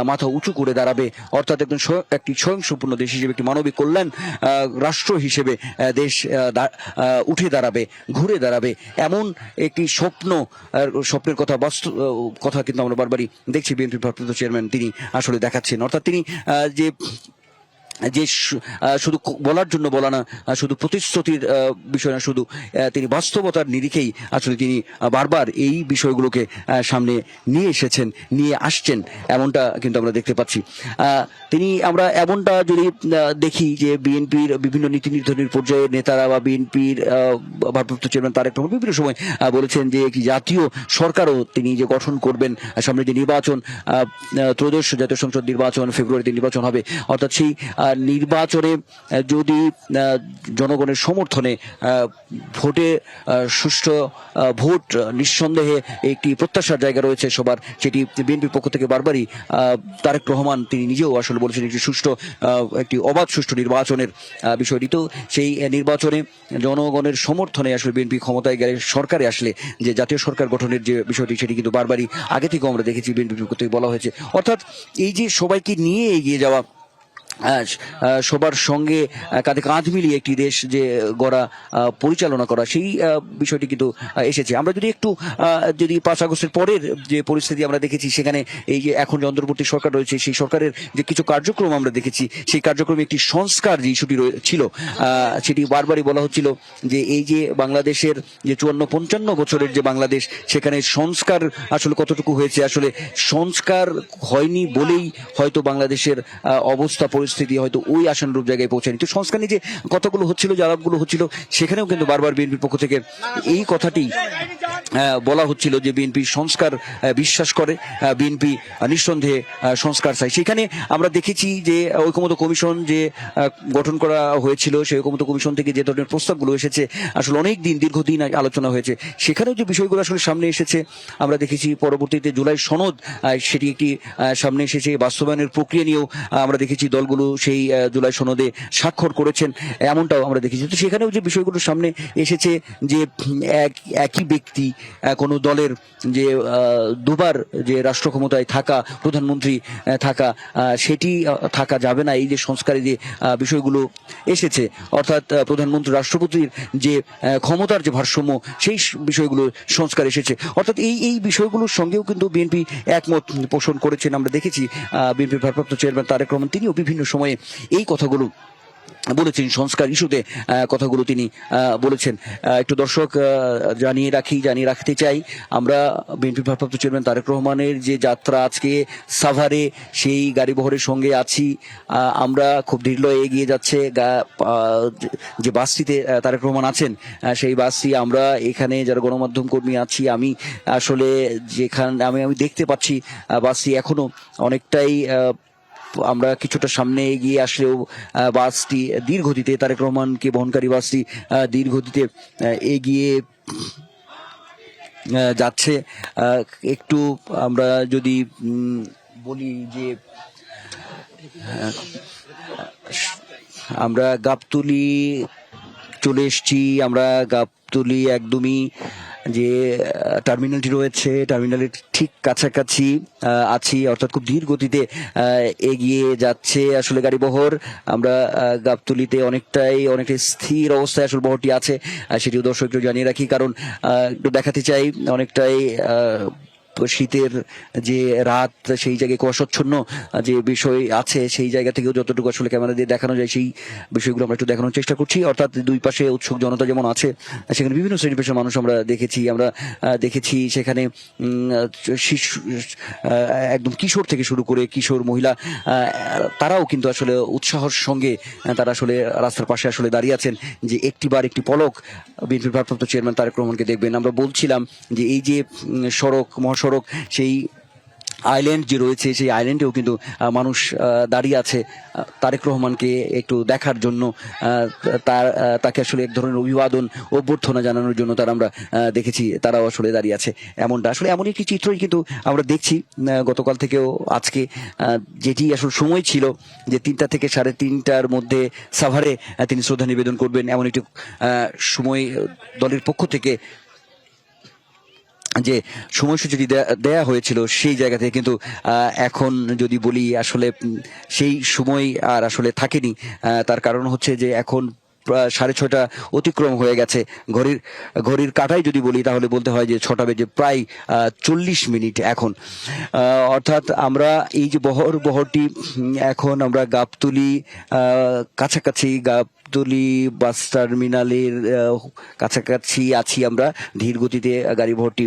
মাথা উঁচু করে দাঁড়াবে। অর্থাৎ একটি স্বয়ংসম্পূর্ণ দেশ হিসেবে, একটি মানবিক কল্যাণ রাষ্ট্র হিসেবে দেশ উঠে দাঁড়াবে, ঘুরে দাঁড়াবে, এমন একটি স্বপ্নের কথা কিন্তু আমরা বারবারই দেখছি বিএনপির ভারপ্রাপ্ত চেয়ারম্যান তিনি আসলে দেখাচ্ছেন। অর্থাৎ তিনি যে যে শুধু বলার জন্য বলা না, শুধু প্রতিশ্রুতির বিষয় না, শুধু তিনি বাস্তবতার নিরিখেই আসলে তিনি বারবার এই বিষয়গুলোকে সামনে নিয়ে এসেছেন, নিয়ে আসছেন, এমনটা কিন্তু আমরা দেখতে পাচ্ছি। আমরা এমনটা যদি দেখি যে বিএনপির বিভিন্ন নীতি নির্ধারণী পর্যায়ে নেতারা বা বিএনপির ভারপ্রাপ্ত চেয়ারম্যান তারেক রহমান বিভিন্ন সময় বলেছেন যে একটি জাতীয় সরকারও তিনি যে গঠন করবেন, সামনে যে নির্বাচন, ত্রয়োদশ জাতীয় সংসদ নির্বাচন, ফেব্রুয়ারিতে নির্বাচন হবে, অর্থাৎ সেই নির্বাচনে যদি জনগণের সমর্থনে ভোটে সুষ্ঠু ভোট নিঃসন্দেহে একটি প্রত্যাশার জায়গা রয়েছে সবার, সেটি বিএনপির পক্ষ থেকে বারবারই তারেক রহমান তিনি নিজেও আসলে বলেছেন একটি সুষ্ঠু একটি অবাধ সুষ্ঠু নির্বাচনের বিষয়টি। তো সেই নির্বাচনে জনগণের সমর্থনে আসলে বিএনপি ক্ষমতায় গেলে, সরকারে আসলে যে জাতীয় সরকার গঠনের যে বিষয়টি, সেটি কিন্তু বারবারই আগে থেকেও আমরা দেখেছি বিএনপির পক্ষ থেকে বলা হয়েছে। অর্থাৎ এই যে সবাইকে নিয়ে এগিয়ে যাওয়া, সবার সঙ্গে কাঁধে কাঁধ মিলিয়ে একটি দেশ যে গড়া, পরিচালনা করা, সেই বিষয়টি কিন্তু এসেছে। আমরা যদি একটু যদি 5 আগস্টের পরের যে পরিস্থিতি আমরা দেখেছি, সেখানে এই যে এখন যে অন্তর্বর্তী সরকার রয়েছে, সেই সরকারের যে কিছু কার্যক্রম আমরা দেখেছি, সেই কার্যক্রমে একটি সংস্কার যে ইস্যুটি ছিল, সেটি বারবারই বলা হচ্ছিল যে এই যে বাংলাদেশের যে 54-55 বছরের যে বাংলাদেশ, সেখানে সংস্কার আসলে কতটুকু হয়েছে, আসলে সংস্কার হয়নি বলেই হয়তো বাংলাদেশের অবস্থা পরিস্থিতি হয়তো ওই আশানুরূপ জায়গায় পৌঁছায়নি। তো সংস্কার নিয়ে যে কথাগুলো হচ্ছিল, যে আলাপগুলো হচ্ছিল, সেখানেও কিন্তু বারবার বিএনপির পক্ষ থেকে এই কথাটি বলা হচ্ছিল যে বিএনপি সংস্কার বিশ্বাস করে, বিএনপি নিঃসন্দেহে সংস্কার চাই। সেখানে আমরা দেখেছি যে ঐকমত্য কমিশন যে গঠন করা হয়েছিল, সেই ঐকমত্য কমিশন থেকে যে ধরনের প্রস্তাবগুলো এসেছে, আসলে অনেক দিন দীর্ঘদিন আলোচনা হয়েছে, সেখানেও যে বিষয়গুলো আসলে সামনে এসেছে আমরা দেখেছি। পরবর্তীতে জুলাই সনদ, সেটি একটি সামনে এসেছে, বাস্তবায়নের প্রক্রিয়া নিয়েও আমরা দেখেছি দলগুলো সেই জুলাই সনদে স্বাক্ষর করেছেন, এমনটাও আমরা দেখেছি। তো সেখানেও যে বিষয়গুলো সামনে এসেছে যে একই ব্যক্তি কোনো দলের যে দুবার যে রাষ্ট্র ক্ষমতায় থাকা, প্রধানমন্ত্রী থাকা, সেটি থাকা যাবে না। এই যে সংস্কারে যে বিষয়গুলো এসেছে, অর্থাৎ প্রধানমন্ত্রী রাষ্ট্রপতির যে ক্ষমতার যে ভারসাম্য, সেই বিষয়গুলো সংস্কার এসেছে। অর্থাৎ এই বিষয়গুলোর সঙ্গেও কিন্তু বিএনপি একমত পোষণ করেছেন। আমরা দেখেছি বিএনপির ভারপ্রাপ্ত চেয়ারম্যান তারেক রহমান তিনিও বিভিন্ন সময়ে এই কথাগুলো বলেছেন, সংস্কার ইস্যুতে কথাগুলো তিনি বলেছেন। একটু দর্শক জানিয়ে রাখতে চাই, আমরা বিএনপি ভারপ্রাপ্ত চেয়ারম্যান তারেক রহমানের যে যাত্রা আজকে সাভারে, সেই গাড়িবহরের সঙ্গে আছি আমরা। খুব দৃঢ় এগিয়ে যাচ্ছে যে বাসটিতে তারেক রহমান আছেন, সেই বাসটি আমরা এখানে যারা গণমাধ্যম কর্মী আছি, আমি আসলে যেখানে আমি দেখতে পাচ্ছি বাসটি এখনো অনেকটাই, আমরা কিছুটা সামনে এগিয়ে আসলেও বাসটি ধীর গতিতে, তারেক রহমানকে বহনকারী বাসটি ধীর গতিতে এগিয়ে যাচ্ছে। একটু আমরা যদি বলি যে আমরা গাবতলী চলে এসেছি, আমরা গাবতলী একদমই যে টার্মিনালটি রয়েছে, টার্মিনালের ঠিক কাছাকাছি আছি, অর্থাৎ খুব ধীর গতিতে এগিয়ে যাচ্ছে আসলে গাড়িবহর। আমরা গাবতলীতে অনেকটাই স্থির অবস্থায় আসলে বহরটি আছে, সেটিও দর্শক একটু জানিয়ে রাখি, কারণ একটু দেখাতে চাই অনেকটাই শীতের যে রাত, সেই জায়গায় কুয়াশাচ্ছন্ন যে বিষয় আছে, সেই জায়গা থেকেও যতটুকু আসলে ক্যামেরা দিয়ে দেখানো যায়, সেই বিষয়গুলো আমরা একটু দেখানোর চেষ্টা করছি। অর্থাৎ দুই পাশে উৎসুক জনতা যেমন আছে, সেখানে বিভিন্ন শ্রেণী পেশার মানুষ আমরা দেখেছি সেখানে শিশু, একদম কিশোর থেকে শুরু করে কিশোর, মহিলা, তারাও কিন্তু আসলে উৎসাহের সঙ্গে তারা আসলে রাস্তার পাশে আসলে দাঁড়িয়ে আছেন, যে একটিবার একটি পলক বিএনপির ভারপ্রাপ্ত চেয়ারম্যান তারেক রহমানকে দেখবেন। আমরা বলছিলাম যে এই যে মহাসড়ক, সেই আইল্যান্ড যে রয়েছে, সেই আইল্যান্ডেও কিন্তু মানুষ দাঁড়িয়ে আছে তারেক রহমানকে একটু দেখার জন্য, তাকে আসলে এক ধরনের অভিবাদন, অভ্যর্থনা জানানোর জন্য আমরা দেখেছি তারাও আসলে দাঁড়িয়ে আছে। এমনটা আসলে এমন একটি চিত্রই কিন্তু আমরা দেখছি গতকাল থেকেও আজকে, যেটি আসলে সময় ছিল যে 3টা থেকে 3:30টার মধ্যে সাভারে তিনি শ্রদ্ধা নিবেদন করবেন, এমন একটি সময় দলের পক্ষ থেকে যে সময়সূচি দেয়া হয়েছিল, সেই জায়গা থেকে কিন্তু এখন যদি বলি আসলে সেই সময় আর আসলে থাকেনি। তার কারণ হচ্ছে যে এখন 6:30 অতিক্রম হয়ে গেছে। ঘড়ির কাঁটায় যদি বলি তাহলে বলতে হয় যে 6টা বেজে প্রায় 40 মিনিট এখন। অর্থাৎ আমরা এই যে বহরটি এখন আমরা গাবতলী কাছাকাছি গাবতলী বাস টার্মিনালের কাছাকাছি আছি আমরা। ধীর গতিতে গাড়ি বহরটি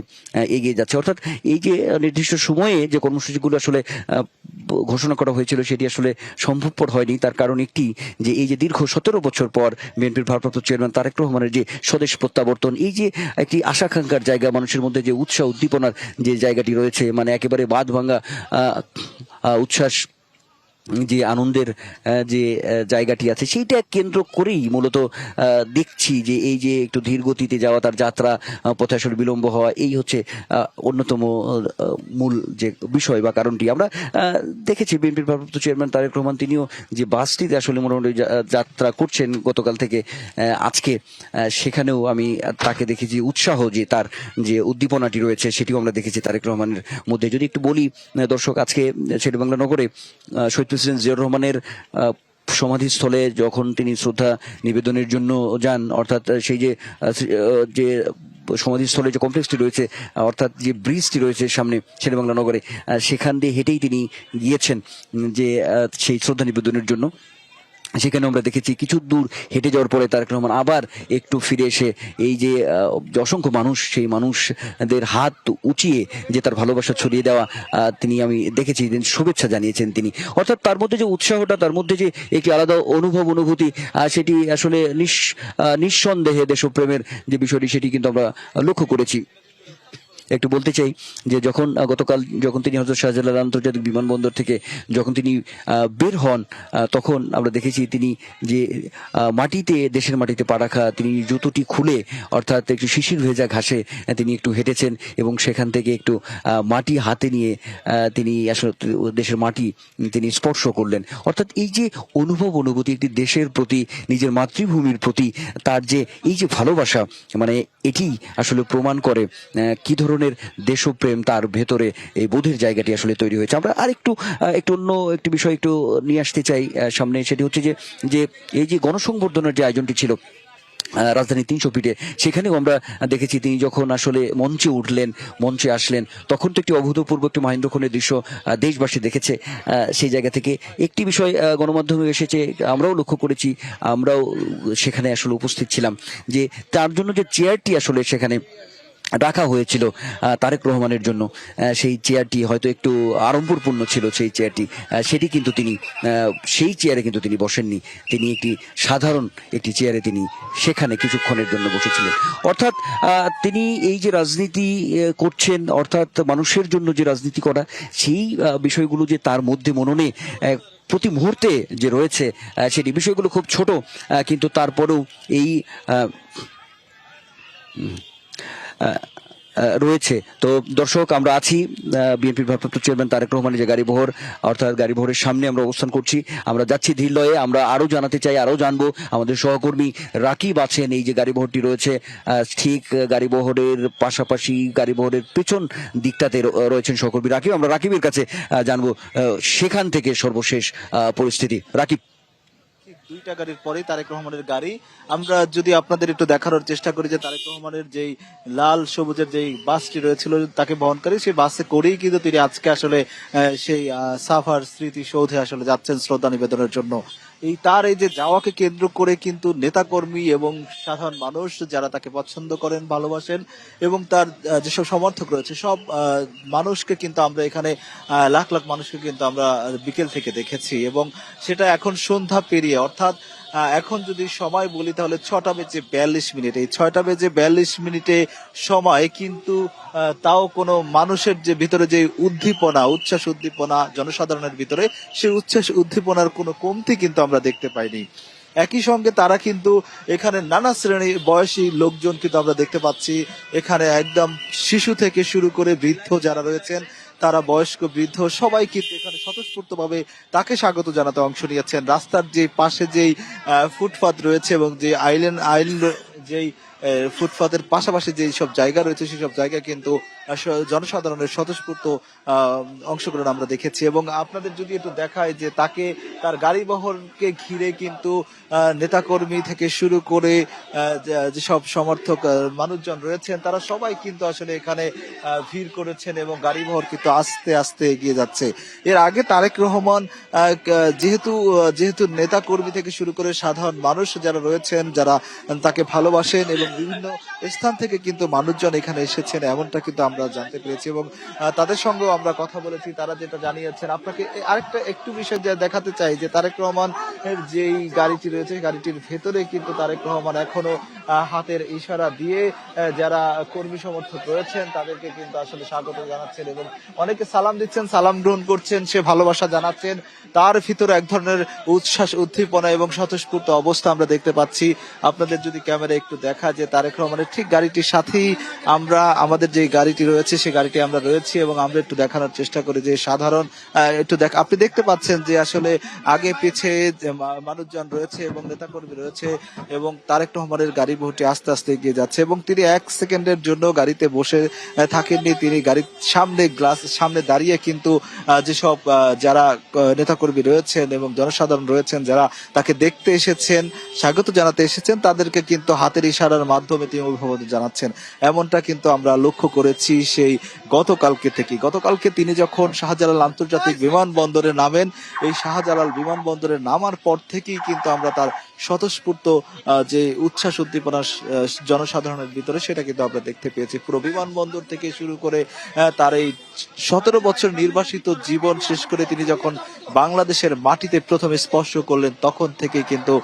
এগিয়ে যাচ্ছে। অর্থাৎ এই যে নির্দিষ্ট সময়ে যে কর্মসূচিগুলো আসলে ঘোষণা করা হয়েছিল সেটি আসলে সম্ভবপর হয়নি। তার কারণ একটি, যে এই যে দীর্ঘ 17 বছর পর বিএনপির ভারপ্রাপ্ত চেয়ারম্যান তারেক রহমানের যে স্বদেশ প্রত্যাবর্তন, এই যে একটি আশাকাঙ্ক্ষার জায়গা, মানুষের মধ্যে যে উৎসাহ উদ্দীপনার যে জায়গাটি রয়েছে, মানে একেবারে বাঁধ ভাঙা উচ্ছ্বাস, যে আনন্দের যে জায়গাটি আছে, সেইটা কেন্দ্র করেই মূলত দেখছি যে এই যে একটু ধীর গতিতে যাওয়া, তার যাত্রা পথে আসলে বিলম্ব হওয়া, এই হচ্ছে অন্যতম মূল যে বিষয় বা কারণটি। আমরা দেখেছি বিএনপির ভারপ্রাপ্ত চেয়ারম্যান তারেক রহমান তিনিও যে বাসটিতে আসলে মোটামুটি যাত্রা করছেন গতকাল থেকে আজকে, সেখানেও আমি তাকে দেখেছি উৎসাহ, যে তার যে উদ্দীপনাটি রয়েছে সেটিও আমরা দেখেছি তারেক রহমানের মধ্যে। যদি একটু বলি দর্শক, আজকে শেরেবাংলা নগরে শহীদ প্রেসিডেন্ট জিয়াউর রহমানের সমাধিস্থলে যখন তিনি শ্রদ্ধা নিবেদনের জন্য যান, অর্থাৎ সেই যে সমাধিস্থলে যে কমপ্লেক্সটি রয়েছে, অর্থাৎ যে ব্রিজটি রয়েছে সামনে শেরেবাংলা নগরে, সেখান দিয়ে হেঁটেই তিনি গিয়েছেন যে সেই শ্রদ্ধা নিবেদনের জন্য। সেখানে আমরা দেখেছি কিছু দূর হেঁটে যাওয়ার পরে তারেক রহমান আবার একটু ফিরে এসে এই যে অসংখ্য মানুষ, সেই মানুষদের হাত উঁচিয়ে যে তার ভালোবাসা ছড়িয়ে দেওয়া তিনি, আমি দেখেছি শুভেচ্ছা জানিয়েছেন তিনি। অর্থাৎ তার মধ্যে যে উৎসাহটা, তার মধ্যে যে একটি আলাদা অনুভূতি, সেটি আসলে নিঃসন্দেহে দেশপ্রেমের যে বিষয়টি সেটি কিন্তু আমরা লক্ষ্য করেছি। একটু বলতে চাই যে গতকাল যখন তিনি হযরত শাহজালাল আন্তর্জাতিক বিমানবন্দর থেকে যখন তিনি বের হন, তখন আমরা দেখেছি তিনি যে দেশের মাটিতে পা রাখা, তিনি জুতোটি খুলে, অর্থাৎ একটু শিশির ভেজা ঘাসে তিনি একটু হেঁটেছেন এবং সেখান থেকে একটু মাটি হাতে নিয়ে তিনি আসলে দেশের মাটি তিনি স্পর্শ করলেন। অর্থাৎ এই যে অনুভূতি, একটি দেশের প্রতি, নিজের মাতৃভূমির প্রতি তার যে এই যে ভালোবাসা, মানে এটি আসলে প্রমাণ করে কি ধরনের দেশপ্রেম তার ভেতরে এই বোধের জায়গাটি আসলে তৈরি হয়েছে। আমরা আর একটু অন্য একটি বিষয় একটু নিয়ে আসতে চাই সামনে, সেটি হচ্ছে যে এই যে গণসংবর্ধনার যে আয়োজনটি ছিল রাজধানী 300 ফিটে, সেখানেও আমরা দেখেছি তিনি যখন আসলে মঞ্চে আসলেন, তখন তো একটি অভূতপূর্ব একটি মহেন্দ্রক্ষণের দৃশ্য দেশবাসী দেখেছে। সেই জায়গা থেকে একটি বিষয় গণমাধ্যমে এসেছে, আমরাও লক্ষ্য করেছি, আমরাও সেখানে আসলে উপস্থিত ছিলাম, যে তার জন্য যে চেয়ারটি আসলে সেখানে রাখা হয়েছিল তারেক রহমানের জন্য, সেই চেয়ারটি হয়তো একটু আড়ম্বরপূর্ণ ছিল, সেই চেয়ারটি সেটি কিন্তু তিনি সেই চেয়ারে কিন্তু তিনি বসেননি, তিনি একটি সাধারণ একটি চেয়ারে তিনি সেখানে কিছুক্ষণের জন্য বসেছিলেন। অর্থাৎ তিনি এই যে রাজনীতি করছেন, অর্থাৎ মানুষের জন্য যে রাজনীতি করা, সেই বিষয়গুলো যে তার মধ্যে মননে প্রতি মুহূর্তে যে রয়েছে, সেটি বিষয়গুলো খুব ছোট, কিন্তু তারপরেও এই রয়েছে। তো দর্শক, আমরা আছি বিএনপির ভারপ্রাপ্ত চেয়ারম্যান তারেক রহমানের যে গাড়িবহর, অর্থাৎ গাড়িবহরের সামনে আমরা অবস্থান করছি। আমরা যাচ্ছি ধীর লয়ে, আমরা আরো জানাতে চাই, আরো জানবো। আমাদের সহকর্মী রাকিব আছেন, এই যে গাড়িবহরটি রয়েছে ঠিক গাড়িবহরের পাশাপাশি, গাড়িবহরের পেছন দিকটাতে রয়েছেন সহকর্মী রাকিব। আমরা রাকিবের কাছে জানবো সেখান থেকে সর্বশেষ পরিস্থিতি। রাকিব, দুইটা গাড়ির পরেই তারেক রহমানের গাড়ি। আমরা যদি আপনাদের একটু দেখানোর চেষ্টা করি যে তারেক রহমানের যেই লাল সবুজের যেই বাসটি রয়েছিল তাকে বহনকারী, সেই বাসে করেই কিন্তু তিনি আজকে আসলে সেই সাফার স্মৃতিসৌধে আসলে যাচ্ছেন শ্রদ্ধা নিবেদনের জন্য। তার এই যে যাওয়াকে কেন্দ্র করে কিন্তু নেতাকর্মী এবং সাধারণ মানুষ যারা তাকে পছন্দ করেন, ভালোবাসেন, এবং তার যেসব সমর্থক রয়েছে, সব মানুষকে কিন্তু আমরা এখানে লাখ লাখ মানুষকে কিন্তু আমরা বিকেল থেকে দেখেছি, এবং সেটা এখন সন্ধ্যা পেরিয়ে, অর্থাৎ এখন যদি সময় বলি তাহলে 6:42। এই 6:42 সময় কিন্তু তাও কোনো মানুষের যে ভিতরে যে উদ্দীপনা, উচ্ছ্বাস উদ্দীপনা জনসাধারণের ভিতরে, সেই উচ্ছ্বাস উদ্দীপনার কোনো কমতি কিন্তু আমরা দেখতে পাইনি। একই সঙ্গে তারা কিন্তু এখানে নানা শ্রেণী বয়সী লোকজন কিন্তু আমরা দেখতে পাচ্ছি। এখানে একদম শিশু থেকে শুরু করে বৃদ্ধ যারা রয়েছেন, তারা বয়স্ক বৃদ্ধ সবাই কিন্তু এখানে স্বতঃস্ফূর্ত ভাবে তাকে স্বাগত জানাতে অংশ নিয়েছেন। রাস্তার যে পাশে যেই ফুটপাত রয়েছে এবং যে আইল্যান্ড যেই ফুটপাতের পাশাপাশি যেই সব জায়গা রয়েছে, সেই সব জায়গা কিন্তু জনসাধারণের স্বতঃস্ফূর্ত অংশগ্রহণ আমরা দেখেছি। এবং আপনাদের যদি একটু দেখায় যে তাকে তার গাড়ি বহরকে ঘিরে কিন্তু নেতাকর্মী থেকে শুরু করে যেসব সমর্থক মানুষজন রয়েছেন তারা সবাই কিন্তু আসলে এখানে ভিড় করেছেন এবং গাড়ি বহর কিন্তু আস্তে আস্তে এগিয়ে যাচ্ছে। এর আগে তারেক রহমান যেহেতু যেহেতু নেতা কর্মী থেকে শুরু করে সাধারণ মানুষ যারা রয়েছেন, যারা তাকে ভালোবাসেন এবং বিভিন্ন স্থান থেকে কিন্তু মানুষজন এখানে এসেছেন এমনটা কিন্তু আমরা জানতে পেরেছি। এবং তাদের সঙ্গেও আমরা কথা বলেছি, তারা যেটা জানিয়েছেন। আপনাকে আরেকটা একটু বিষয় দেখাতে চাই যে তারেক রহমান এর যেই গাড়িটি রয়েছে গাড়িটির ভেতরে কিন্তু তারেক রহমান এখনো হাতের ইশারা দিয়ে যারা কর্মী সমর্থক রয়েছেন তাদেরকে কিন্তু আসলে স্বাগত জানাচ্ছেন এবং অনেকে সালাম দিচ্ছেন, সালাম গ্রহণ করছেন, সে ভালোবাসা জানাচ্ছেন। তার ভিতরে এক ধরনের উচ্ছ্বাস, উদ্দীপনা এবং স্বতঃস্ফূর্ত অবস্থা আমরা দেখতে পাচ্ছি। আপনাদের যদি ক্যামেরা একটু দেখা যে তারেক রহমানের ঠিক গাড়িটির সাথেই আমরা আমাদের যে গাড়িটি রয়েছে সেই গাড়িটি আমরা রয়েছি এবং আমরা একটু দেখানোর চেষ্টা করি যে সাধারণ আপনি দেখতে পাচ্ছেন যে আসলে আগে পিছে মানুষজন রয়েছে এবং নেতাকর্মী রয়েছে এবং তারেক রহমানের গাড়ি বহুটি আস্তে আস্তে এগিয়ে যাচ্ছে এবং তিনি 1 সেকেন্ডের জন্য গাড়িতে বসে থাকেননি। তিনি গাড়ির সামনে দাঁড়িয়ে কিন্তু যেসব যারা নেতাকর্মী রয়েছেন এবং জনসাধারণ রয়েছেন যারা তাকে দেখতে এসেছেন, স্বাগত জানাতে এসেছেন, তাদেরকে কিন্তু হাতের ইশারার মাধ্যমে তিনি অভিবাদন জানাচ্ছেন। এমনটা কিন্তু আমরা লক্ষ্য করেছি সেই গতকালকে তিনি যখন শাহজালাল আন্তর্জাতিক বিমানবন্দরে নামেন, এই শাহজালাল বিমানবন্দরে নামার পর থেকেই কিন্তু আমরা তার স্বতঃস্ফূর্ত যে উচ্ছ্বাস উদ্দীপনা জনসাধারণের ভিতরে সেটা কিন্তু আমরা দেখতে পেয়েছি। পুরো বিমানবন্দর থেকে শুরু করে তার এই 17 বছর নির্বাসিত জীবন শেষ করে তিনি যখন বাংলাদেশের মাটিতে প্রথমে স্পর্শ করলেন তখন থেকে কিন্তু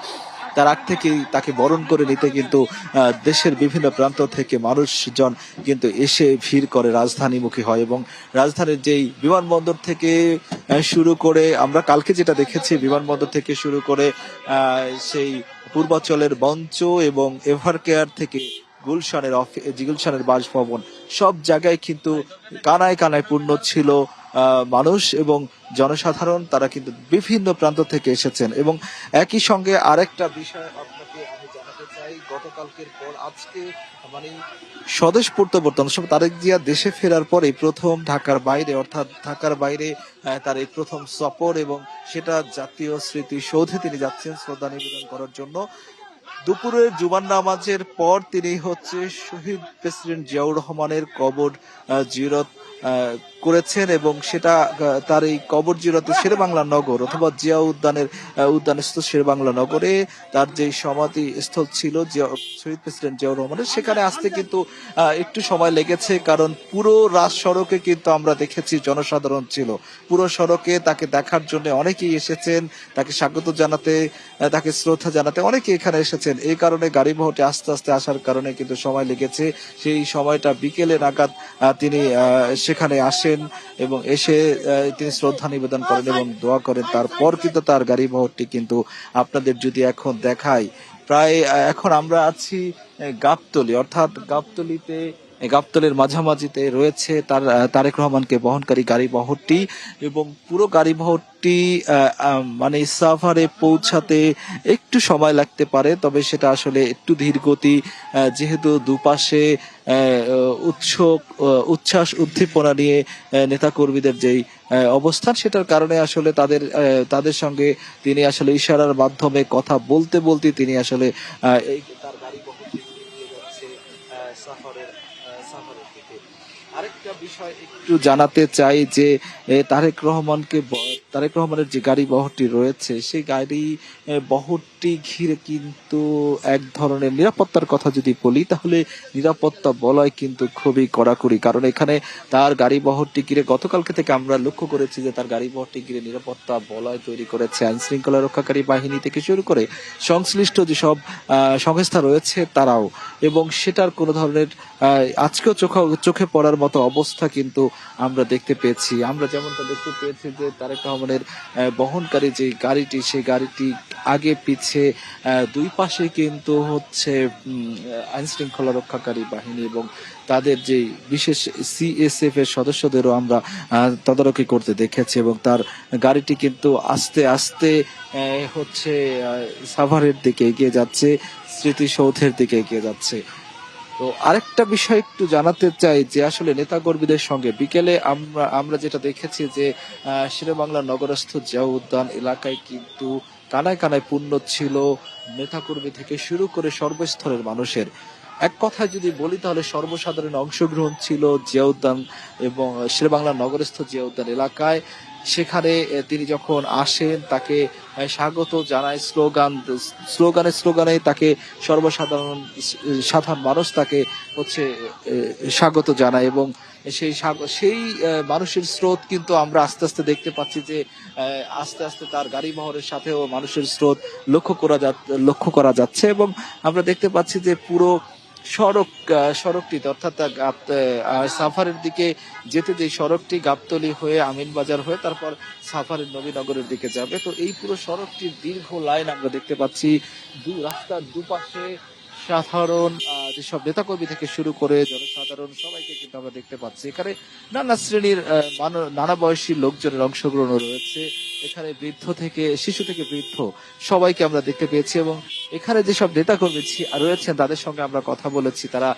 তার আগ থেকেই তাকে বরণ করে নিতে কিন্তু দেশের বিভিন্ন প্রান্ত থেকে মানুষজন কিন্তু এসে ভিড় করে রাজধানীমুখী হয় এবং রাজধানীর যেই বিমানবন্দর থেকে শুরু করে আমরা কালকে যেটা দেখেছি, বিমানবন্দর থেকে শুরু করে সেই পূর্বাঞ্চলের মঞ্চ এবং এভারকেয়ার থেকে গুলশানের বাসভবন সব জায়গায় কিন্তু কানায় কানায় পূর্ণ ছিল মানুষ এবং জনসাধারণ। তারা কিন্তু বিভিন্ন প্রান্ত থেকে এসেছেন এবং একই সঙ্গে আরেকটা বিষয় আপনাকে আমি জানাতে চাই, গতকালকের পর আজকে মানে স্বদেশ প্রত্যাবর্তন তারেক জিয়া দেশে ফেরার পরে প্রথম ঢাকার বাইরে অর্থাৎ ঢাকার বাইরে তার এই প্রথম সফর এবং সেটা জাতীয় স্মৃতিসৌধে তিনি যাচ্ছেন শ্রদ্ধা নিবেদন করার জন্য। দুপুরের জুমার নামাজের পর তিনি শহীদ প্রেসিডেন্ট জিয়াউর রহমানের কবর জিয়ারত করেছেন এবং সেটা তার এই কবর জিয়ারতে শেরেবাংলা নগর অথবা জিয়া উদ্যানস্থ শেরেবাংলা নগরে তার যে সমাধি স্থল ছিল শহীদ প্রেসিডেন্ট জিয়াউর রহমানের, সেখানে আসতে কিন্তু একটু সময় লেগেছে, কারণ পুরো রাজ সড়কে কিন্তু আমরা দেখেছি জনসাধারণ ছিল। পুরো সড়কে তাকে দেখার জন্য অনেকেই এসেছেন, তাকে স্বাগত জানাতে, তাকে শ্রদ্ধা জানাতে অনেকে এখানে এসেছেন। এই কারণে গাড়ি বহরটি আস্তে আস্তে আসার কারণে কিন্তু সময় লেগেছে। সেই সময়টা বিকেলে নাগাদ তিনি সেখানে আসেন এবং এসে তিনি শ্রদ্ধা নিবেদন করেন এবং দোয়া করেন। তারপর কিন্তু তার গাড়ি বহরটি কিন্তু আপনাদের যদি এখন দেখাই, প্রায় এখন আমরা আছি গাবতলী, অর্থাৎ গাবতলীর মাঝামাঝিতে রয়েছে তারেক রহমানকে বহনকারী গাড়ি বহরটি এবং পুরো গাড়ি বহরটি মানে সাভারে পৌঁছাতে একটু সময় লাগতে পারে, তবে সেটা আসলে একটু ধীর গতি, যেহেতু দুপাশে উচ্ছ্বাস উদ্দীপনা নিয়ে নেতাকর্মীদের যেই অবস্থান, সেটার কারণে আসলে তাদের সঙ্গে তিনি আসলে ইশারার মাধ্যমে কথা বলতে বলতে তিনি আসলে তার গাড়ি বহরটি এগিয়ে যাচ্ছে সাভারের দিকে। আরেকটা বিষয় একটু জানাতে চাই যে তারেক রহমানের যে গাড়ি বহরটি রয়েছে সেই গাড়ি বহরটি ঘিরে কিন্তু এক ধরনের নিরাপত্তার কথা যদি বলি তাহলে নিরাপত্তা বলয় কিন্তু খুবই কড়াকড়ি, কারণ এখানে তার গাড়ি বহরটি ঘিরে গতকালকে থেকে আমরা লক্ষ্য করেছি যে তার গাড়ি বহরটি ঘিরে নিরাপত্তা বলয় তৈরি করেছে আইন শৃঙ্খলা রক্ষাকারী বাহিনী থেকে শুরু করে সংশ্লিষ্ট যেসব সংস্থা রয়েছে তারাও, এবং সেটার কোনো ধরনের আজকেও চোখে পড়ার মতো অবস্থা কিন্তু আমরা দেখতে পেয়েছি। আমরা যেমনটা দেখতে পেয়েছি যে তারেক রহমানের বহনকারী যে গাড়িটি, সেই গাড়িটি আগে পিছে দুই পাশে কিন্তু আইন শৃঙ্খলা রক্ষাকারী বাহিনী এবং তাদের যে বিশেষ সিএসএফ এর সদস্যদেরও আমরা তদারকি করতে দেখেছি এবং তার গাড়িটি কিন্তু আস্তে আস্তে সাভারের দিকে এগিয়ে যাচ্ছে, স্মৃতিসৌধের দিকে এগিয়ে যাচ্ছে। তো আরেকটা বিষয় একটু জানাতে চাই যে আসলে নেতাকর্মীদের সঙ্গে বিকেলে আমরা যেটা দেখেছি যে শেরেবাংলা নগরস্থ জিয়া উদ্যান এলাকায় কিন্তু কানায় কানায় পূর্ণ ছিল নেতাকর্মী থেকে শুরু করে সর্বস্তরের মানুষের। এক কথায় যদি বলি তাহলে সর্বসাধারণ অংশগ্রহণ ছিল জিয়া উদ্যান এবং শেরেবাংলা নগরস্থ জিয়া উদ্যান এলাকায়। সেখানে তিনি যখন আসেন তাকে স্বাগত জানায় স্লোগানে তাকে সর্বসাধারণ সাধারণ মানুষ তাকে হচ্ছে স্বাগত জানায় এবং সেই মানুষের স্রোত কিন্তু আমরা আস্তে আস্তে দেখতে পাচ্ছি যে আস্তে আস্তে তার গাড়ি বহরের সাথেও মানুষের স্রোত লক্ষ্য করা যাচ্ছে এবং আমরা দেখতে পাচ্ছি যে পুরো সড়কটিতে অর্থাৎ সাফারের দিকে যেতে যে সড়কটি গাবতলী হয়ে আমিনবাজার হয়ে তারপর সাফারের নবীনগরের দিকে যাবে, তো এই পুরো সড়কটির দীর্ঘ লাইন আমরা দেখতে পাচ্ছি। রাস্তার দুপাশে সাধারণ যেসব নেতাকর্মী থেকে শুরু করে জনসাধারণ সবাইকে কিন্তু আমরা দেখতে পাচ্ছি। এখানে নানা শ্রেণীর নানা বয়সী লোকজনের অংশগ্রহণ রয়েছে। এখানে বৃদ্ধ থেকে শিশু থেকে বৃদ্ধ সবাইকে আমরা দেখতে পেয়েছি এবং এখানে যেসব নেতাকর্মী রয়েছেন তাদের সঙ্গে আমরা কথা বলেছি। তারা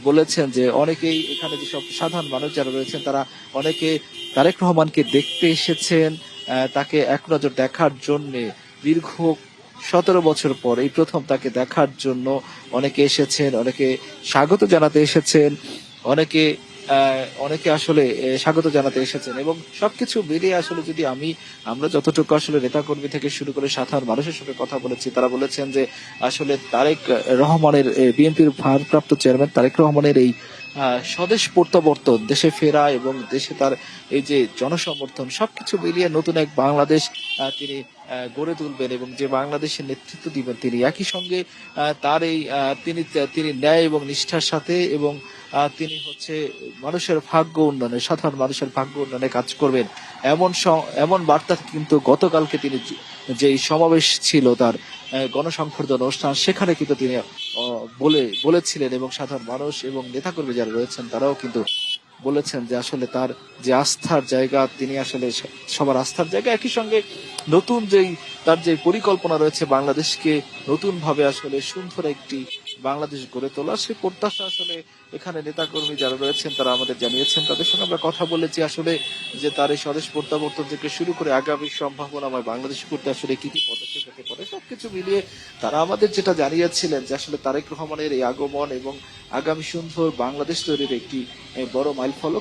বলেছেন যে অনেকেই এখানে যেসব সাধারণ মানুষ যারা রয়েছেন তারা অনেকে তারেক রহমানকে দেখতে এসেছেন, তাকে এক নজর দেখার জন্য দীর্ঘ 17 বছর পর এই প্রথম তাকে দেখার জন্য অনেকে এসেছেন, অনেকে স্বাগত জানাতে এসেছেন, অনেকে আসলে স্বাগত জানাতে এসেছেন এবং সবকিছু মিলিয়ে আসলে যদি আমরা যতটুকু আসলে নেতাকর্মী থেকে শুরু করে সাধারণ মানুষের সঙ্গে কথা বলেছি তারা বলেছেন যে আসলে তারেক রহমানের বিএনপির ভারপ্রাপ্ত চেয়ারম্যান তারেক রহমানের এই স্বদেশ প্রত্যাবর্তন, দেশে ফেরা এবং দেশে তার এই যে জনসমর্থন সবকিছু মিলিয়ে নতুন এক বাংলাদেশ তিনি গড়ে তুলবেন এবং যে বাংলাদেশের নেতৃত্ব দিবেন তিনি একই সঙ্গে তার এই তিনি ন্যায় এবং নিষ্ঠার সাথে এবং তিনি হচ্ছে মানুষের ভাগ্য উন্নয়নে সাধারণ মানুষের ভাগ্য উন্নয়নে কাজ করবেন এমন বার্তা কিন্তু গতকালকে তিনি যে সমাবেশ ছিল তার গণসংবর্ধনা অনুষ্ঠান সেখানে কিন্তু তিনি বলেছিলেন এবং সাধারণ মানুষ এবং নেতাকর্মী যারা রয়েছেন তারাও কিন্তু বলেছেন যে আসলে তার যে আস্থার জায়গা তিনি আসলে সবার আস্থার জায়গা। একই সঙ্গে নতুন তার যে পরিকল্পনা রয়েছে বাংলাদেশকে নতুন ভাবে আসলে সুন্দর একটি বাংলাদেশ গড়ে তোলা সে প্রত্যাশা আসলে এখানে নেতাকর্মী যারা রয়েছেন তারা আমাদের জানিয়েছেন। তাদের সঙ্গে আমরা কথা বলেছি আসলে যে তার এই স্বদেশ প্রত্যাবর্তন থেকে শুরু করে আগামী সম্ভাবনাময় বাংলাদেশ করতে আসলে কি কি পদক্ষেপ হতে পারে সবকিছু মিলিয়ে তারা আমাদের যেটা জানিয়েছিলেন যে আসলে তারেক রহমানের এই আগমন এবং আগামী সুন্দর বাংলাদেশ তৈরির একটি বড় মাইলফলক